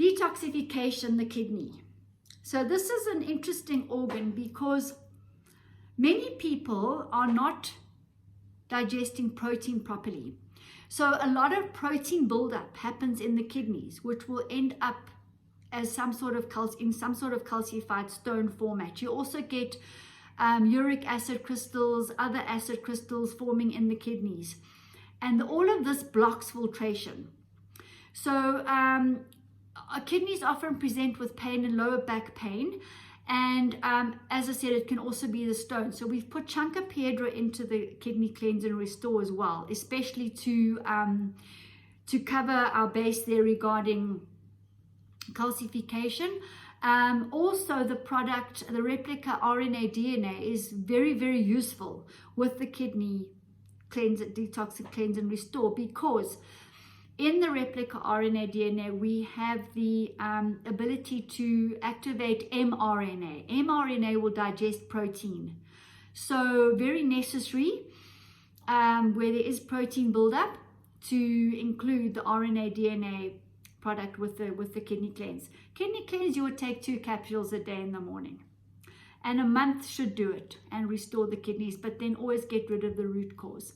Detoxification, the kidney. So this is an interesting organ because many people are not digesting protein properly. So a lot of protein buildup happens in the kidneys, which will end up as some sort of calcified stone format. You also get uric acid crystals, other acid crystals forming in the kidneys. And all of this blocks filtration. So our kidneys often present with pain and lower back pain. And as I said, it can also be the stone. So we've put Chanca into the kidney cleanse and restore as well, especially to cover our base there regarding calcification. Also, the product, the replica RNA DNA, is very, very useful with the kidney cleanse, detox, cleanse and restore, because in the replica RNA DNA, we have the ability to activate mRNA. mRNA will digest protein. So very necessary where there is protein buildup to include the RNA DNA product with the kidney cleanse. Kidney cleanse, you would take 2 capsules a day in the morning. And a month should do it and restore the kidneys, but then always get rid of the root cause.